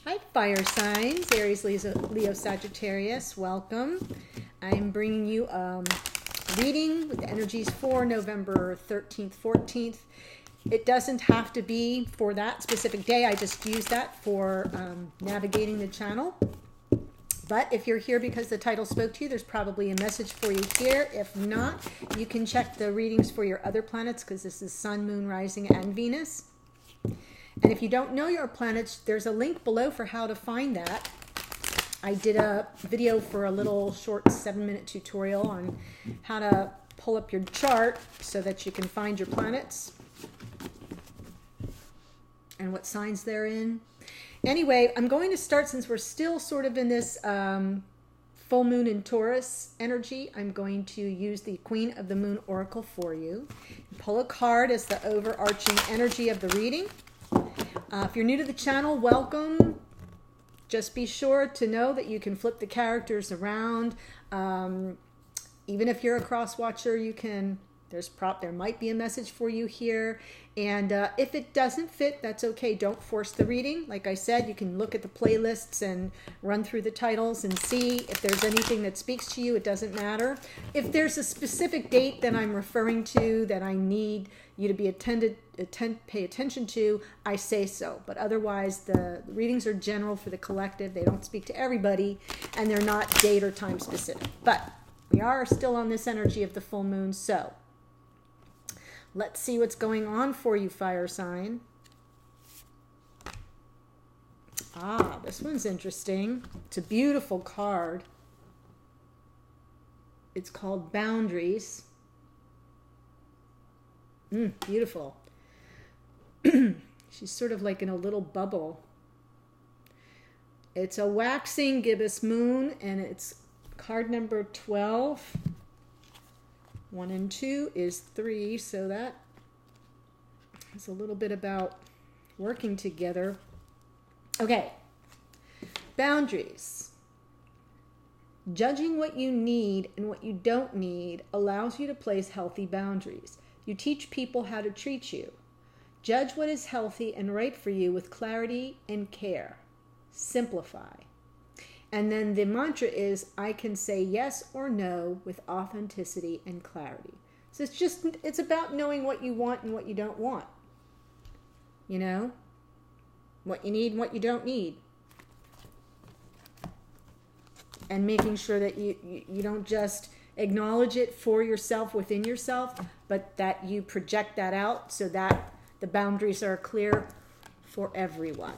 Hi, fire signs, Aries Leo Sagittarius. Welcome. I'm bringing you a reading with the energies for November 13th, 14th. It doesn't have to be for that specific day. I just use that for navigating the channel. But if you're here because the title spoke to you, there's probably a message for you here. If not, you can check the readings for your other planets because this is Sun, Moon, Rising, and Venus. And if you don't know your planets, there's a link below for how to find that. I did a video for a little short 7-minute tutorial on how to pull up your chart so that you can find your planets and what signs they're in. Anyway, I'm going to start, since we're still sort of in this full moon in Taurus energy, I'm going to use the Queen of the Moon Oracle for you. Pull a card as the overarching energy of the reading. If you're new to the channel, welcome. Just be sure to know that you can flip the characters around. Even if you're a cross watcher, you can. There might be a message for you here. And if it doesn't fit, that's okay. Don't force the reading. Like I said, you can look at the playlists and run through the titles and see if there's anything that speaks to you. It doesn't matter. If there's a specific date that I'm referring to that I need you to be pay attention to, I say so. But otherwise, the readings are general for the collective. They don't speak to everybody, and they're not date or time specific. But we are still on this energy of the full moon, so let's see what's going on for you, fire sign. This one's interesting. It's a beautiful card. It's called Boundaries. Beautiful. She's sort of like in a little bubble. It's a waxing gibbous moon, and it's card number 12. 1 and 2 is 3, so that is a little bit about working together. Okay. Boundaries. Judging what you need and what you don't need allows you to place healthy boundaries. You teach people how to treat you. Judge what is healthy and right for you with clarity and care. Simplify. And then the mantra is, I can say yes or no with authenticity and clarity. So it's about knowing what you want and what you don't want. You know? What you need and what you don't need. And making sure that you don't just acknowledge it for yourself, within yourself, but that you project that out so that the boundaries are clear for everyone.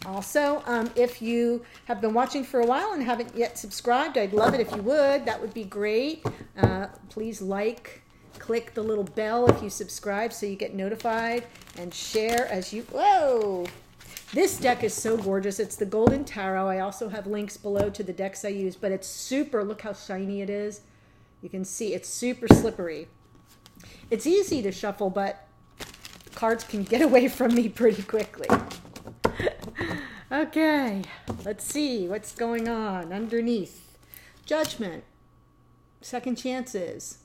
Also, if you have been watching for a while and haven't yet subscribed, I'd love it if you would. That would be great. Please click the little bell if you subscribe so you get notified, and share as you... Whoa! This deck is so gorgeous. It's the Golden Tarot. I also have links below to the decks I use, but it's super... Look how shiny it is. You can see it's super slippery. It's easy to shuffle, but cards can get away from me pretty quickly. Okay, let's see what's going on underneath. Judgment, second chances,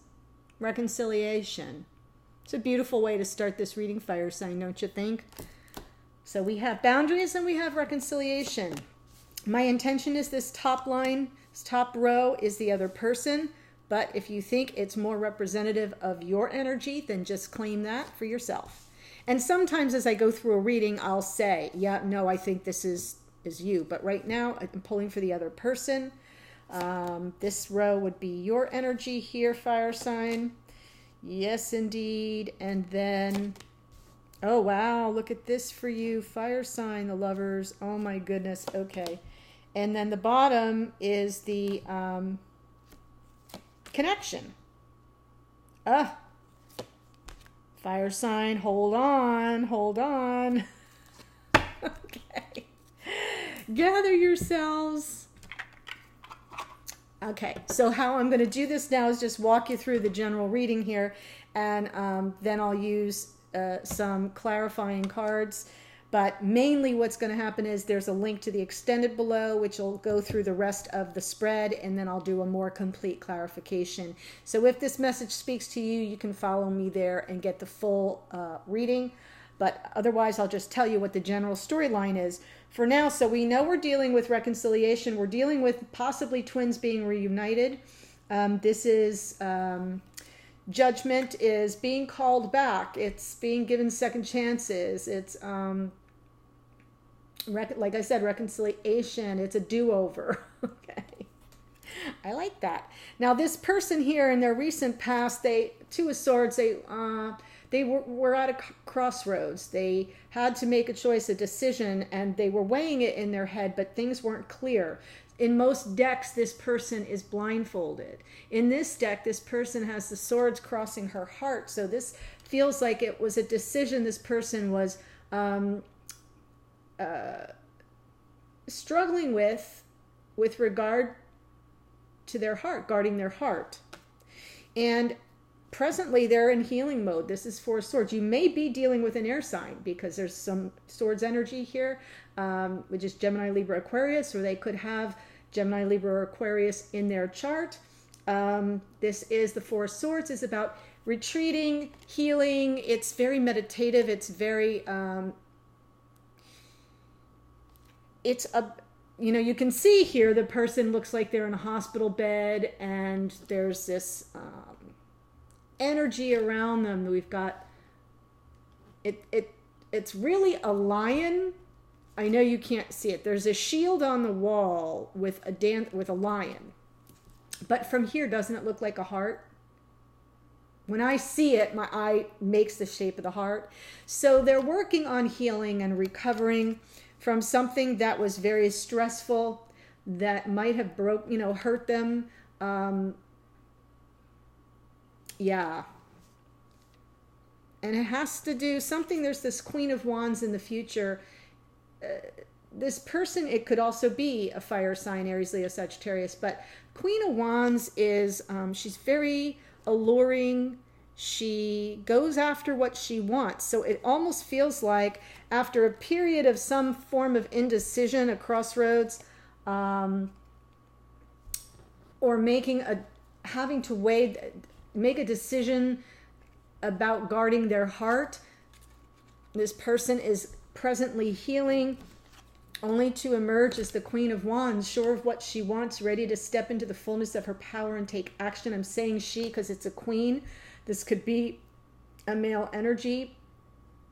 reconciliation. It's a beautiful way to start this reading, fire sign, don't you think? So we have boundaries and we have reconciliation. My intention is this top line, this top row is the other person. But if you think it's more representative of your energy, then just claim that for yourself. And sometimes as I go through a reading, I'll say, yeah, no, I think this is you. But right now, I'm pulling for the other person. This row would be your energy here, fire sign. Yes, indeed. And then, oh, wow, look at this for you, fire sign, the lovers. Oh, my goodness. Okay. And then the bottom is the connection. Fire sign, hold on. Okay. Gather yourselves. Okay, so how I'm going to do this now is just walk you through the general reading here, and then I'll use some clarifying cards. But mainly what's going to happen is there's a link to the extended below, which will go through the rest of the spread, and then I'll do a more complete clarification. So if this message speaks to you, you can follow me there and get the full reading. But otherwise, I'll just tell you what the general storyline is for now. So we know we're dealing with reconciliation. We're dealing with possibly twins being reunited. This is judgment is being called back. It's being given second chances. It's like I said, reconciliation. It's a do-over. Okay. I like that. Now, this person here in their recent past, Two of Swords, they were at a crossroads. They had to make a choice, a decision, and they were weighing it in their head, but things weren't clear. In most decks, this person is blindfolded. In this deck, this person has the swords crossing her heart. So this feels like it was a decision this person was struggling with regard to their heart, guarding their heart. And presently, they're in healing mode. This is Four of Swords. You may be dealing with an air sign because there's some Swords energy here, which is Gemini, Libra, Aquarius, or they could have Gemini, Libra, or Aquarius in their chart. This is the Four of Swords. It's about retreating, healing. It's very meditative. It's very, you can see here the person looks like they're in a hospital bed, and there's this energy around them. We've got it's really a lion. I know you can't see it. There's a shield on the wall with a lion. But from here, doesn't it look like a heart? When I see it, my eye makes the shape of the heart. So they're working on healing and recovering from something that was very stressful, that might have hurt them. Yeah. And it has to do something. There's this Queen of Wands in the future. This person, it could also be a fire sign, Aries, Leo, Sagittarius, but Queen of Wands is, she's very alluring. She goes after what she wants. So it almost feels like after a period of some form of indecision, a crossroads, or having to make a decision about guarding their heart, this person is presently healing, only to emerge as the Queen of Wands, sure of what she wants, ready to step into the fullness of her power and take action. I'm saying she because it's a queen. This could be a male energy,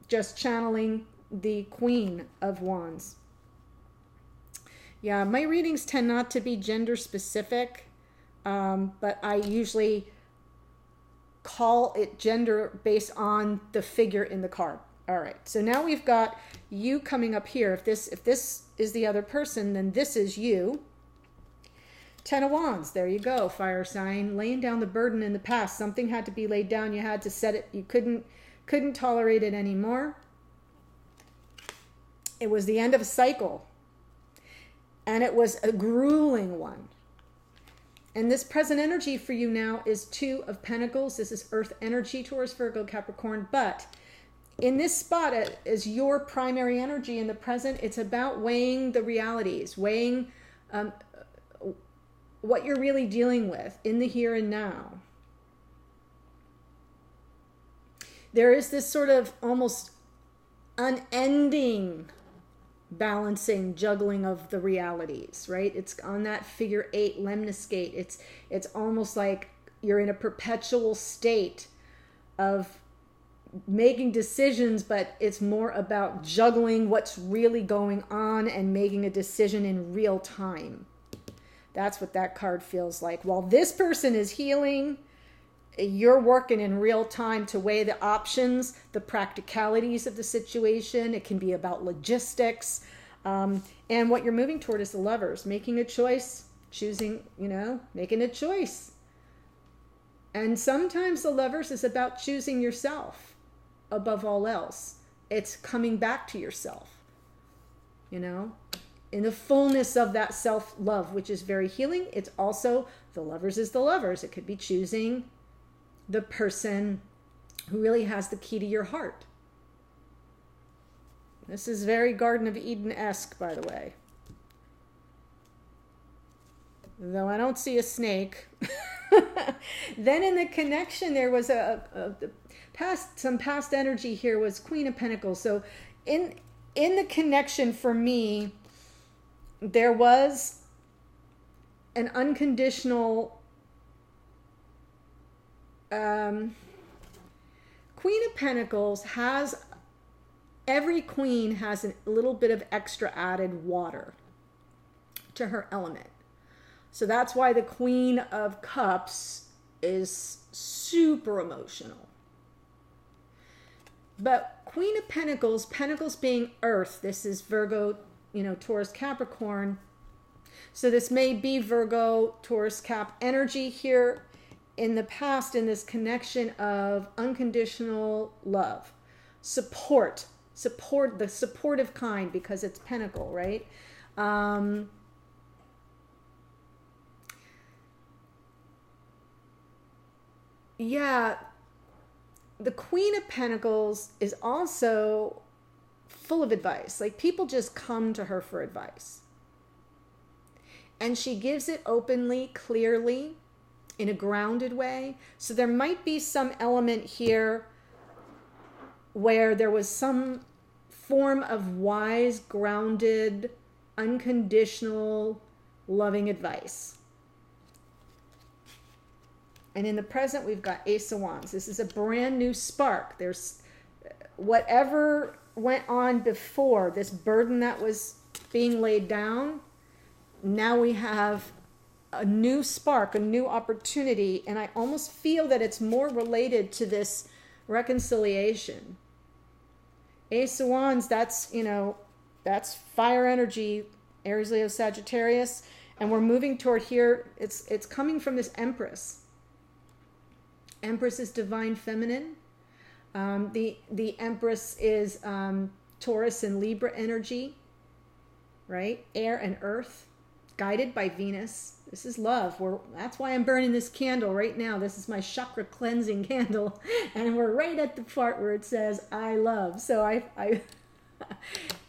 just channeling the Queen of Wands. Yeah, my readings tend not to be gender specific, but I usually call it gender based on the figure in the card. All right, so now we've got you coming up here. If this is the other person, then this is you. Ten of Wands, there you go, fire sign, laying down the burden in the past. Something had to be laid down. You had to set it. You couldn't tolerate it anymore. It was the end of a cycle, and it was a grueling one. And this present energy for you now is Two of Pentacles. This is Earth energy, Taurus, Virgo, Capricorn. But in this spot as your primary energy in the present, it's about weighing the realities, weighing what you're really dealing with in the here and now. There is this sort of almost unending balancing, juggling of the realities, right? It's on that figure 8 lemniscate. It's almost like you're in a perpetual state of making decisions, but it's more about juggling what's really going on and making a decision in real time. That's what that card feels like. While this person is healing, you're working in real time to weigh the options, the practicalities of the situation. It can be about logistics. And what you're moving toward is the Lovers, making a choice, choosing, making a choice. And sometimes the Lovers is about choosing yourself above all else. It's coming back to yourself, in the fullness of that self-love, which is very healing. It's also, the Lovers is the Lovers. It could be choosing the person who really has the key to your heart. This is very Garden of Eden-esque, by the way. Though I don't see a snake. Then in the connection, there was some past energy here was Queen of Pentacles. So in the connection for me, there was an unconditional Queen of Pentacles has, every queen has a little bit of extra added water to her element. So that's why the Queen of Cups is super emotional. But Queen of Pentacles, Pentacles being Earth, this is Virgo, Taurus, Capricorn. So this may be Virgo, Taurus, Cap energy here in the past, in this connection of unconditional love, support, the supportive kind, because it's Pentacle, right? Yeah, the Queen of Pentacles is also full of advice. Like, people just come to her for advice. And she gives it openly, clearly, in a grounded way. So there might be some element here where there was some form of wise, grounded, unconditional, loving advice. And in the present, we've got Ace of Wands. This is a brand new spark. There's whatever went on before, this burden that was being laid down. Now we have a new spark, a new opportunity. And I almost feel that it's more related to this reconciliation. Ace of Wands, that's fire energy, Aries, Leo, Sagittarius. And we're moving toward here. It's coming from this Empress. Empress is divine feminine. The Empress is Taurus and Libra energy, right? Air and earth, guided by Venus. This is love. That's why I'm burning this candle right now. This is my chakra cleansing candle. And we're right at the part where it says, I love. So I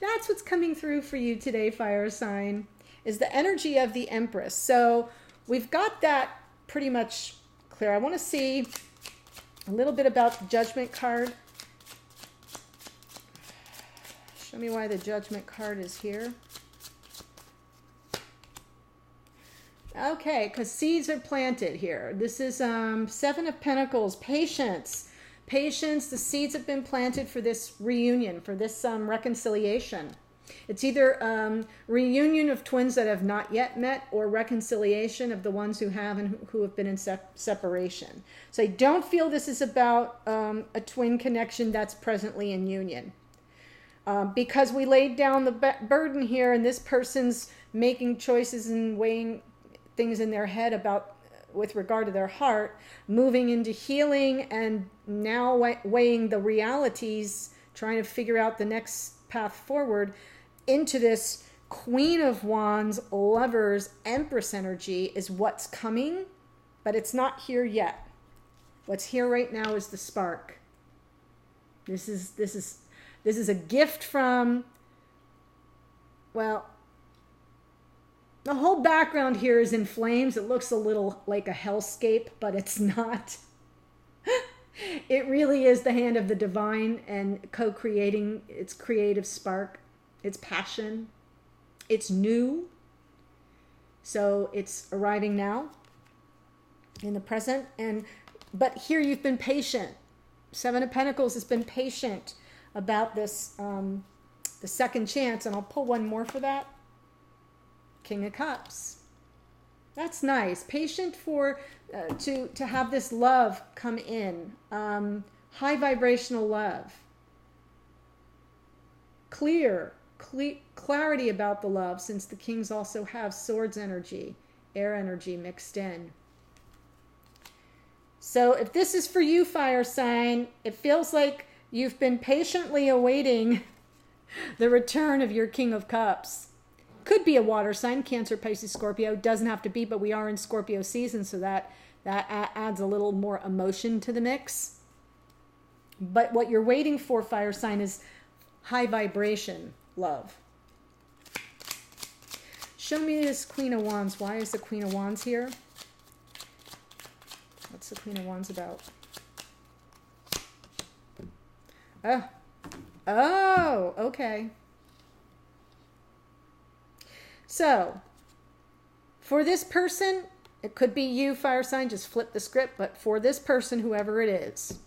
that's what's coming through for you today, fire sign, is the energy of the Empress. So we've got that pretty much clear. I want to see a little bit about the Judgment card. Show me why the Judgment card is here. Okay, because seeds are planted here. This is Seven of Pentacles, patience. Patience, the seeds have been planted for this reunion, for this reconciliation. It's either reunion of twins that have not yet met, or reconciliation of the ones who have and who have been in separation. So I don't feel this is about a twin connection that's presently in union. Because we laid down the burden here, and this person's making choices and weighing things in their head about, with regard to their heart, moving into healing, and now weighing the realities, trying to figure out the next path forward into this Queen of Wands, Lovers, Empress energy is what's coming, but it's not here yet. What's here right now is the spark. This is a gift from, well, the whole background here is in flames. It looks a little like a hellscape, but it's not. It really is the hand of the divine and co-creating its creative spark, its passion. It's new. So it's arriving now in the present. But here you've been patient. Seven of Pentacles has been patient about this, the second chance. And I'll pull one more for that. King of Cups. That's nice. Patient for to have this love come in. High vibrational love. Clarity about the love, since the kings also have swords energy, air energy mixed in. So if this is for you, fire sign, it feels like you've been patiently awaiting the return of your King of Cups. Could be a water sign, Cancer, Pisces, Scorpio. Doesn't have to be, but we are in Scorpio season, so that adds a little more emotion to the mix. But what you're waiting for, fire sign, is high vibration love. Show me this Queen of Wands. Why is the Queen of Wands here? What's the Queen of Wands about? Oh, oh, okay. So, for this person, it could be you, fire sign, just flip the script, but for this person, whoever it is,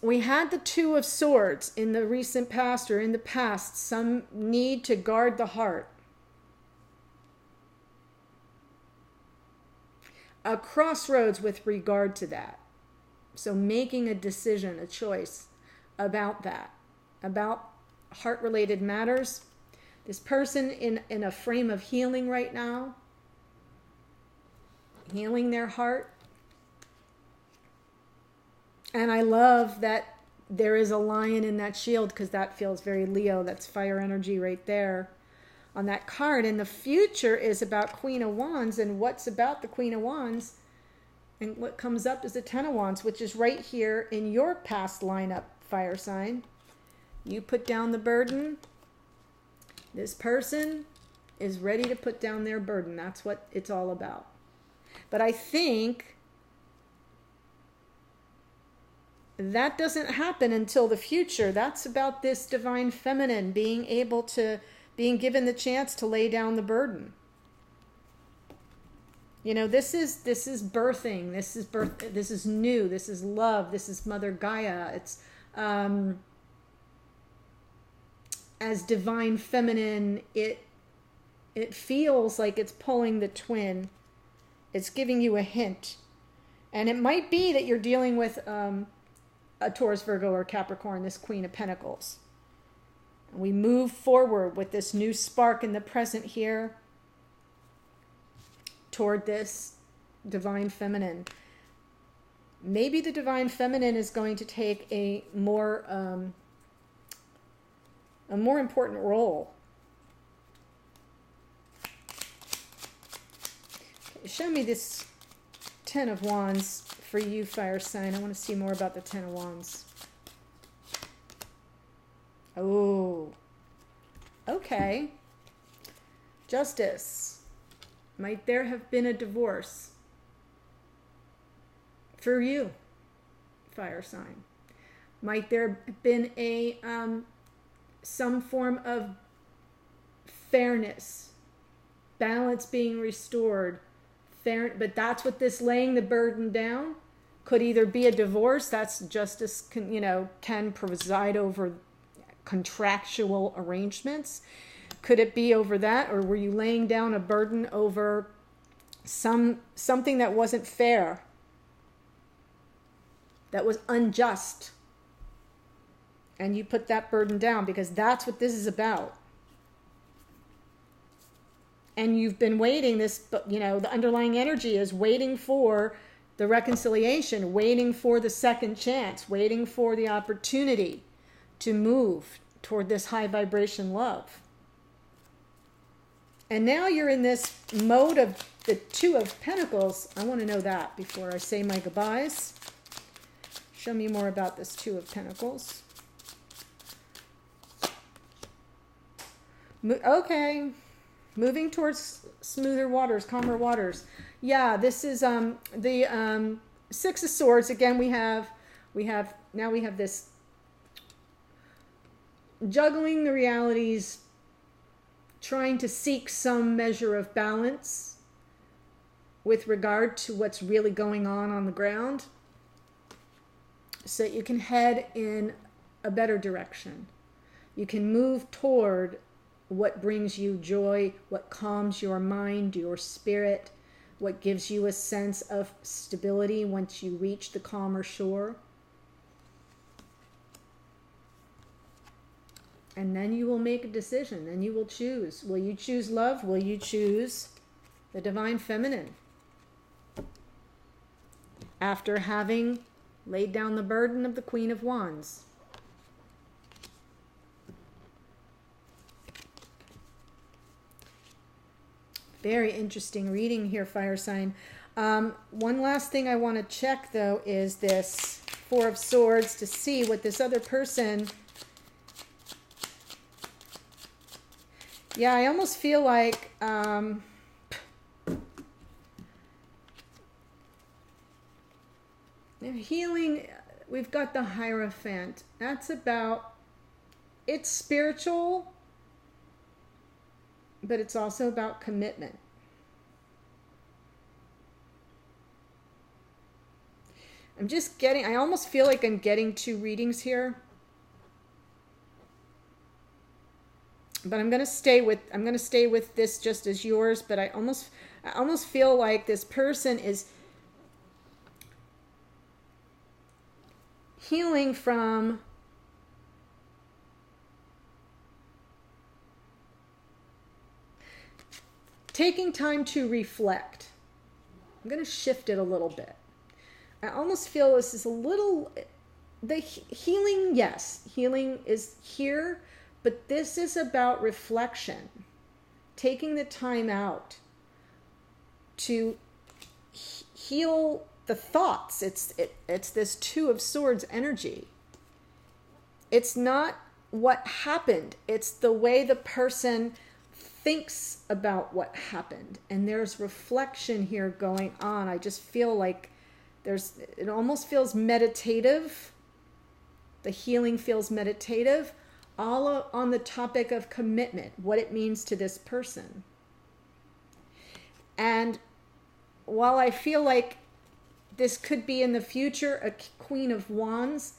we had the Two of Swords in the recent past or in the past, some need to guard the heart. A crossroads with regard to that. So making a decision, a choice about that, about heart-related matters. This person in a frame of healing right now, healing their heart. And I love that there is a lion in that shield because that feels very Leo. That's fire energy right there on that card. And the future is about Queen of Wands. And what's about the Queen of Wands? And what comes up is the Ten of Wands, which is right here in your past lineup, fire sign. You put down the burden. This person is ready to put down their burden. That's what it's all about. But I think that doesn't happen until the future. That's about this divine feminine being given the chance to lay down the burden. You know, this is birthing. This is new. This is love. This is Mother Gaia. It's as divine feminine, it feels like it's pulling the twin. It's giving you a hint. And it might be that you're dealing with a Taurus, Virgo, or Capricorn, this Queen of Pentacles. And we move forward with this new spark in the present here toward this divine feminine. Maybe the divine feminine is going to take a more important role. Okay, show me this Ten of Wands for you, fire sign. I want to see more about the Ten of Wands. Oh, okay. Justice. Might there have been a divorce for you, fire sign? Might there have been a some form of fairness, balance being restored? Fair, but that's what this laying the burden down could either be a divorce. That's justice can preside over contractual arrangements. Could it be over that, or were you laying down a burden over something that wasn't fair, that was unjust, and you put that burden down because that's what this is about? And you've been waiting, the underlying energy is waiting for the reconciliation, waiting for the second chance, waiting for the opportunity to move toward this high vibration love. And now you're in this mode of the Two of Pentacles. I want to know that before I say my goodbyes. Show me more about this Two of Pentacles. Okay. Moving towards smoother waters, calmer waters. Yeah, this is the Six of Swords. Again, we have this juggling the realities, trying to seek some measure of balance with regard to what's really going on the ground, so you can head in a better direction. You can move toward what brings you joy, what calms your mind, your spirit, what gives you a sense of stability once you reach the calmer shore. And then you will make a decision, and you will choose. Will you choose love? Will you choose the divine feminine? After having laid down the burden of the Queen of Wands. Very interesting reading here, fire sign. One last thing I want to check, though, is this Four of Swords to see what this other person... Yeah, I almost feel like they're healing we've got the Hierophant. That's about, it's spiritual, but it's also about commitment. I'm just getting, I almost feel like I'm getting 2 readings here. But I'm going to stay with this just as yours, but I almost feel like this person is healing from taking time to reflect. I'm going to shift it a little bit. I almost feel this is a little, the healing, yes, healing is here, but this is about reflection, taking the time out to heal the thoughts. It's this 2 of Swords energy. It's not what happened. It's the way the person thinks about what happened. And there's reflection here going on. I just feel like it almost feels meditative. The healing feels meditative, all on the topic of commitment, what it means to this person. And while I feel like this could be in the future a Queen of Wands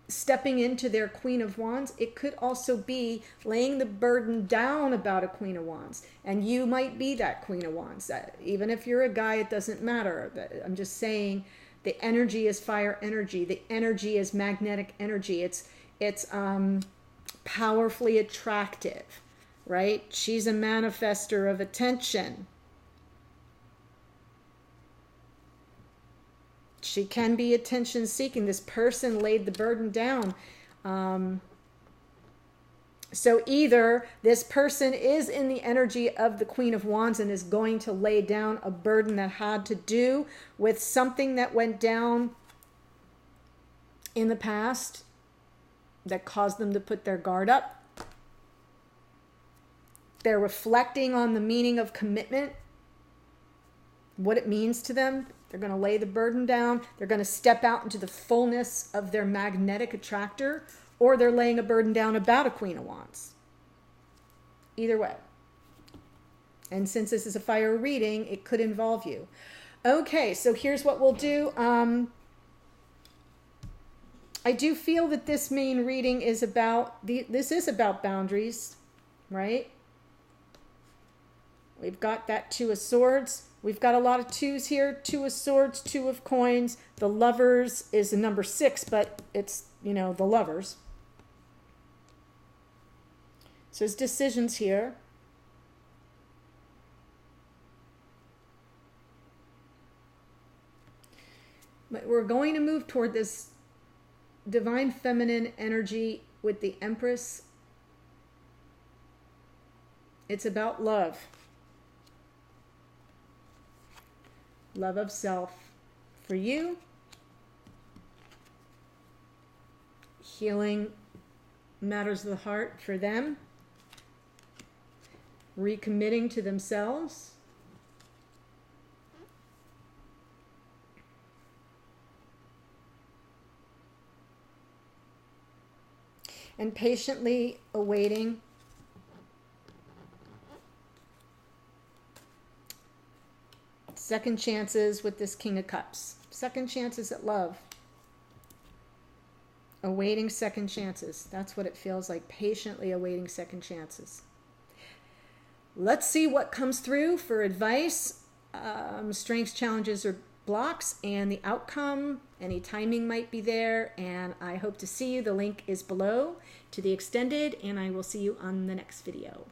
stepping into their Queen of Wands, it could also be laying the burden down about a Queen of Wands. And you might be that Queen of Wands. Even if you're a guy, it doesn't matter. I'm just saying the energy is fire energy. The energy is magnetic energy. It's powerfully attractive, right? She's a manifester of attention. She can be attention seeking. This person laid the burden down. So either this person is in the energy of the Queen of Wands and is going to lay down a burden that had to do with something that went down in the past that caused them to put their guard up. They're reflecting on the meaning of commitment, what it means to them. They're going to lay the burden down. They're going to step out into the fullness of their magnetic attractor, or they're laying a burden down about a Queen of Wands. Either way. And since this is a fire reading, it could involve you. Okay, so here's what we'll do. I do feel that this main reading is about, this is about boundaries, right? We've got that 2 of Swords. We've got a lot of 2s here. 2 of Swords, 2 of Coins. The Lovers is the number 6, but it's, the Lovers. So there's decisions here. But we're going to move toward this divine feminine energy with the Empress. It's about love. Love of self for you. Healing matters of the heart for them. Recommitting to themselves. And patiently awaiting second chances with this King of Cups. Second chances at love. Awaiting second chances. That's what it feels like. Patiently awaiting second chances. Let's see what comes through for advice. Strengths, challenges, or blocks, and the outcome. Any timing might be there. And I hope to see you. The link is below to the extended, and I will see you on the next video.